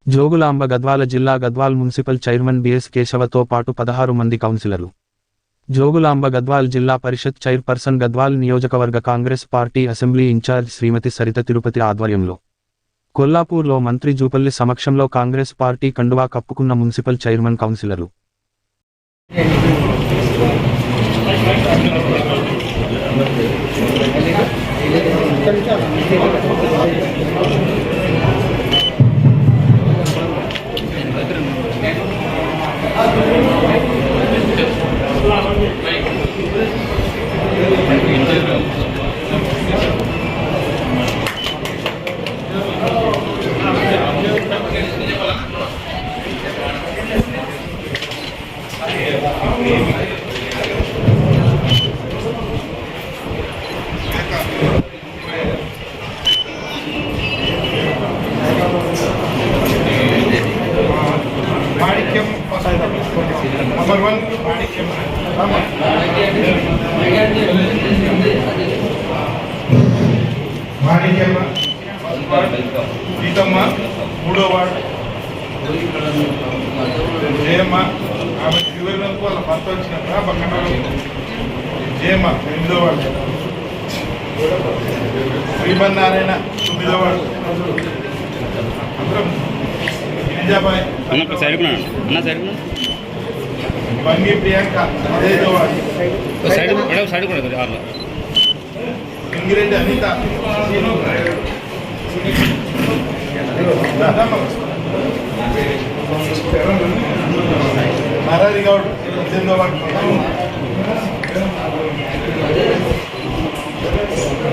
జోగులాంబ గద్వాల జిల్లా Gadwal municipal chairman BS కేశవతో పాటు 16 మంది కౌన్సిలర్లు. జోగులాంబ గద్వాల్ జిల్లా పరిషత్ చైర్పర్సన్ గద్వాల్ నియోజకవర్గ కాంగ్రెస్ పార్టీ అసెంబ్లీ ఇన్ఛార్జ్ శ్రీమతి సరిత తిరుపతి ఆధ్వర్యంలో కొల్లాపూర్లో మంత్రి జూపల్లి సమక్షంలో కాంగ్రెస్ పార్టీ కండువా కప్పుకున్న మున్సిపల్ చైర్మన్ కౌన్సిలర్లు. Number 1, Manikema, Ditama, Mudawad, Jema, I was given a call of Pathology, Jema, Mudawad, Riban Arena, Mudawad, Bangi Priyanka, Ingrid Anita, Marari Gaud, Zindavad,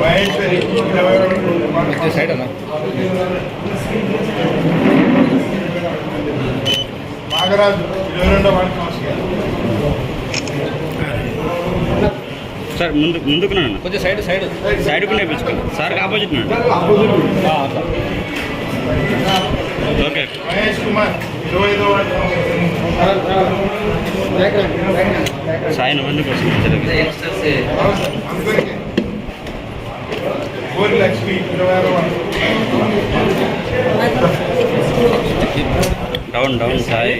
Maheshwari, Magaraj, sir ముందుకు కొంచెం సైడ్కు నేర్పించుకోండి సార్కి opposite okay. Mahesh Kumar 25వ సాయం ముందుకు వస్తుంది. Lakshmi 26వ down Sai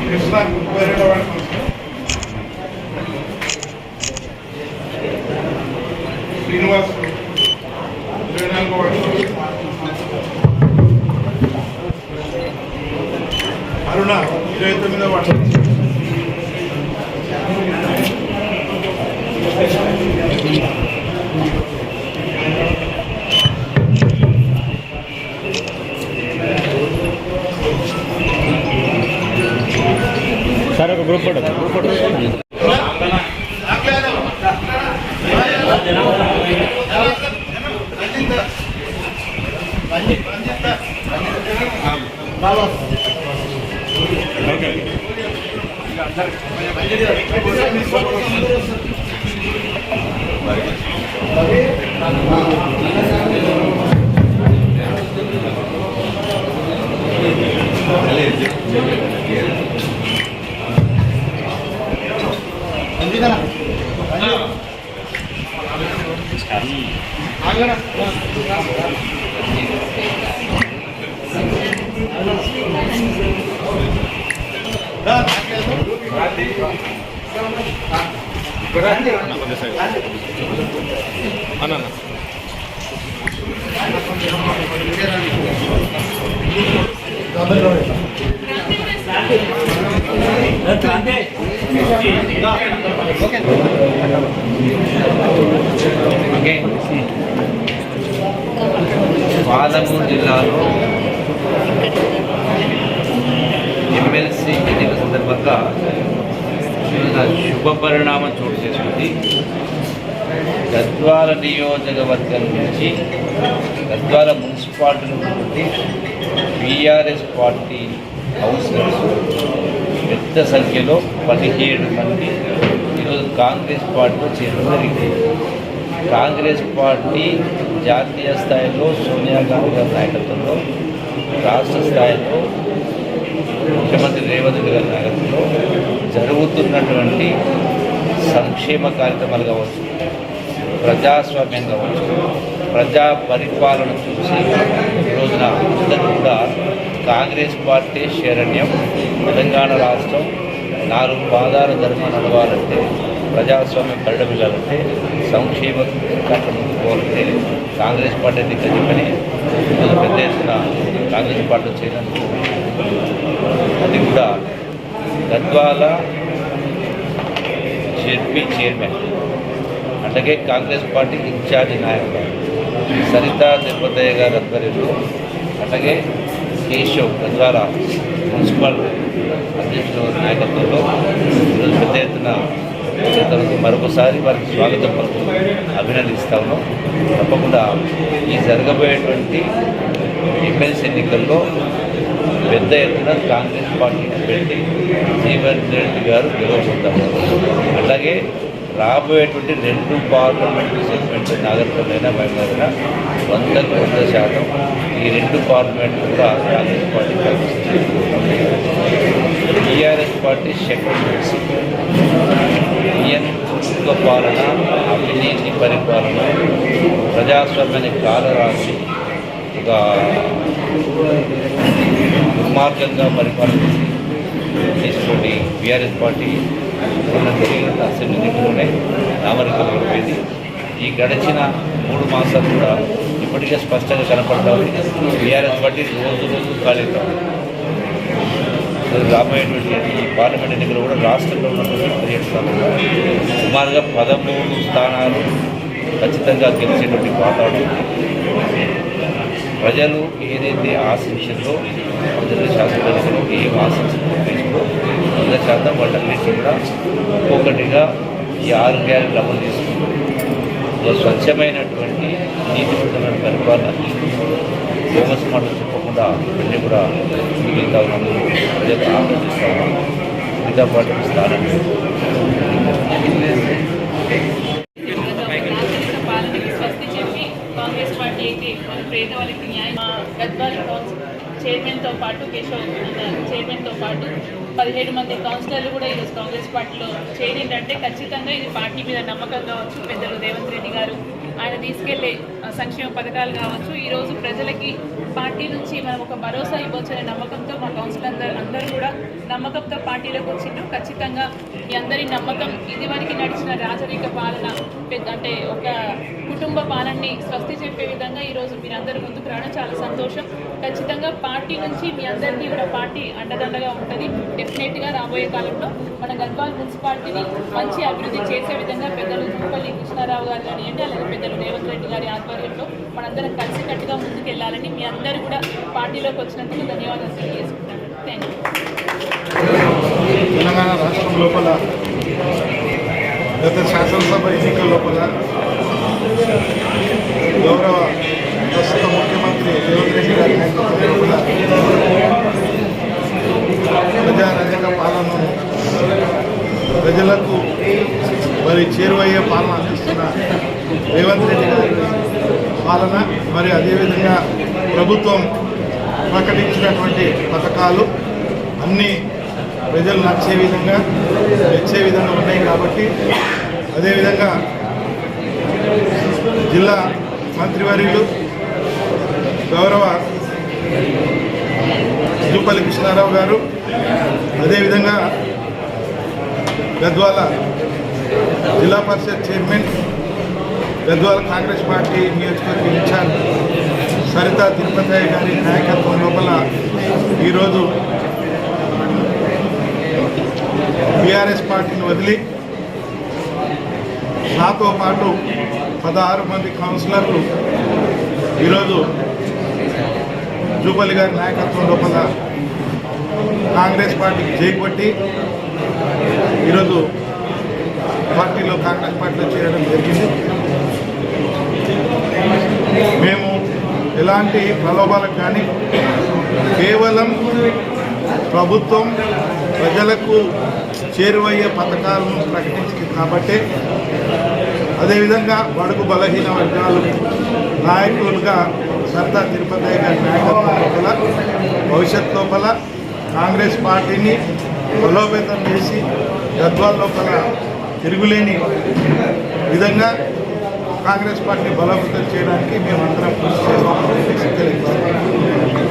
Krishna 32వ Srinivas 24వ అరుణ 29వ sir ఒక group photo okay. Palamuru జిల్లాలో MLC ఎన్నిక సందర్భంగా శుభ పరిణామం చోటు చేసుకుంది. గద్వాల నియోజకవర్గం నుంచి గద్వాల మున్సిపాలిటీ నుండి బీఆర్ఎస్ పార్టీ కౌన్సిలర్స్ పెద్ద సంఖ్యలో 17 మంది ఈరోజు కాంగ్రెస్ పార్టీలో చేరడం జరిగింది. కాంగ్రెస్ పార్టీ జాతీయ స్థాయిలో సోనియా గాంధీ గారి నాయకత్వంలో, రాష్ట్ర స్థాయిలో ముఖ్యమంత్రి రేవంత్ రెడ్డి గారి నాయకత్వంలో జరుగుతున్నటువంటి సంక్షేమ కార్యక్రమాలు కావచ్చు, ప్రజాస్వామ్యం కావచ్చు, ప్రజా పరిపాలన చూసి ఈ రోజున అందరూ కూడా కాంగ్రెస్ పార్టీ శరణ్యం, తెలంగాణ రాష్ట్రం 4 పాదాల ధర్మం నడవాలంటే, ప్రజాస్వామ్యం పరిడమిల్లాలంటే, సంక్షేమ కార్యక్రమం పోవాలంటే కాంగ్రెస్ పార్టీ దిగ్గజమని పెద్ద ఎత్తున కాంగ్రెస్ పార్టీ చేయడానికి అది కూడా గద్వాల జెడ్పీ చైర్మన్ అట్లాగే కాంగ్రెస్ పార్టీ ఇన్ఛార్జి నాయకులు సరితా తిరుపతయ్య గారి ఆధ్వర్యంలో, అట్లాగే కేశవ్ గద్వాల మున్సిపల్ అధ్యక్షుల నాయకత్వంలో ఈరోజు పెద్ద ఎత్తున మరొకసారి వారికి స్వాగతం పలుకు అభినందిస్తా ఉన్నాం. తప్పకుండా ఈ జరగబోయేటువంటి ఎమ్మెల్సీ ఎన్నికల్లో పెద్ద ఎత్తున కాంగ్రెస్ పార్టీ అభ్యర్థి రేవంత్ రెడ్డి గారు గెలవబోతారు. అలాగే రాబోయేటువంటి 2 పార్లమెంటు సెగ్మెంట్ నాగరికమైన మహిళల 100% ఈ 2 పార్లమెంట్లు కూడా కాంగ్రెస్ పార్టీ కల్పిస్తుంది. టీఆర్ఎస్ పార్టీ శక్తి నియంత్రణ పాలన, అవినీతి పరిపాలన, ప్రజాస్వామ్యాన్ని కాలరాసి ఒక దుర్మార్గంగా పరిపాలన తీసుకొని బీఆర్ఎస్ పార్టీ జరిగిన అసెంబ్లీ ఎన్నికల్లోనే నామరికం అయిపోయింది. ఈ గడిచిన 3 మాసాలు కూడా ఇప్పటికే స్పష్టంగా కనపడతా ఉంది. బీఆర్ఎస్ పార్టీ రోజు ఖాళీ రాబోయేటువంటి ఈ పార్లమెంట్ ఎన్నికలు కూడా రాష్ట్రంలో ఉన్నటువంటి 17 స్థానాలు సుమారుగా 13 స్థానాలు ఖచ్చితంగా గెలిచేటువంటి వాతావరణం. ప్రజలు ఏదైతే ఆశించిందో, ప్రజలు శాసనసభలో ఏం ఆశించిందో 100% వాళ్ళన్నింటినీ కూడా ఒక్కొక్కటిగా ఈ 6 గ్యారెంటీలు అమలు చేసుకుంటూ స్వచ్ఛమైనటువంటి నీతివంతమైన పరిపాలన అందిస్తూ బోగస్ మాటలు చెప్పకుండా అన్నీ కూడా మిగతా ఉన్నందుకు ప్రజలు ఆలోచిస్తూ ఉన్నాం. మిగతా పార్టీ స్థానం కాంగ్రెస్ పార్టీ అయితే మన పేదవాళ్ళకి న్యాయం గద్వాల చైర్మన్తో పాటు కేశవ్ చైర్మన్తో పాటు 17 మంది కౌన్సిలర్లు కూడా ఈరోజు కాంగ్రెస్ పార్టీలో చేరిందంటే ఖచ్చితంగా ఇది పార్టీ మీద నమ్మకం కావచ్చు, పెద్దలు రేవంత్ రెడ్డి గారు ఆయన తీసుకెళ్లే సంక్షేమ పథకాలు కావచ్చు, ఈరోజు ప్రజలకి పార్టీ నుంచి మనం ఒక భరోసా ఇవ్వచ్చనే నమ్మకంతో మా కౌన్సిలర్ అందరూ కూడా నమ్మకంతో పార్టీలోకి వచ్చిండ్రు. ఖచ్చితంగా ఈ అందరి నమ్మకం ఇదివరకు నడిచిన రాజరిక పాలన అంటే ఒక కుటుంబ పాలనని స్వస్తి చెప్పే విధంగా ఈరోజు మీరందరూ ముందుకు రావడం చాలా సంతోషం. ఖచ్చితంగా పార్టీ నుంచి మీ అందరికీ కూడా పార్టీ అండదండగా ఉంటుంది. డెఫినెట్గా రాబోయే కాలంలో మన గద్వాల మున్సిపాలిటీని మంచి అభివృద్ధి చేసే విధంగా పెద్దలు జూపల్లి కృష్ణారావు గారు కానివ్వండి, అలాగే పెద్దలు రేవంత్ రెడ్డి గారి ఆధ్వర్యంలో మనందరం కలిసికట్టుగా ముందుకు వెళ్ళాలని మీ అందరూ కూడా పార్టీలోకి వచ్చినందుకు ధన్యవాదాలు తెలియజేసుకుంటాను. Thank you. తెలంగాణ రాష్ట్రం లోపల గత శాసనసభ ఎన్నికల లోపల గౌరవ ప్రస్తుత ముఖ్యమంత్రి రేవంత్ రెడ్డి గారి నాయకత్వం లోపల ప్రజారంజక పాలనను ప్రజలకు మరి చేరువయ్యే పాలన అందిస్తున్న రేవంత్ రెడ్డి గారి పాలన, మరి అదేవిధంగా ప్రభుత్వం ప్రకటించినటువంటి పథకాలు అన్నీ ప్రజలు నచ్చే విధంగా మెచ్చే విధంగా ఉన్నాయి. కాబట్టి అదేవిధంగా జిల్లా మంత్రివర్యులు గౌరవ జూపల్లి కృష్ణారావు గారు, అదేవిధంగా గద్వాల జిల్లా పరిషత్ చైర్మన్, గద్వాల కాంగ్రెస్ పార్టీ నియోజకవర్గ ఇన్ఛార్జ్ సరితా తిరుపతయ్య గారి నాయకత్వం లోపల ఈరోజు బీఆర్ఎస్ పార్టీని వదిలి నాతో పాటు 16 మంది కౌన్సిలర్లు ఈరోజు జూపల్లి గారి నాయకత్వం లోపల కాంగ్రెస్ పార్టీకి జైకొట్టి ఈరోజు పార్టీలో కాంగ్రెస్ పార్టీలో చేరడం జరిగింది. మేము ఎలాంటి ప్రలోభాలకు కానీ కేవలం ప్రభుత్వం ప్రజలకు చేరువయ్యే పథకాలను ప్రకటించింది కాబట్టి, అదేవిధంగా బడుగు బలహీన వర్గాలు నాయకులుగా సర్దా తిరుపతి గారి నాయకత్వం లోపల భవిష్యత్ లోపల కాంగ్రెస్ పార్టీని బలోపేతం చేసి గద్వాల్ లోపల తిరుగులేని విధంగా కాంగ్రెస్ పార్టీని బలోపేతం చేయడానికి మేమందరం కృషి చేస్తామని తెలియజేస్తాం.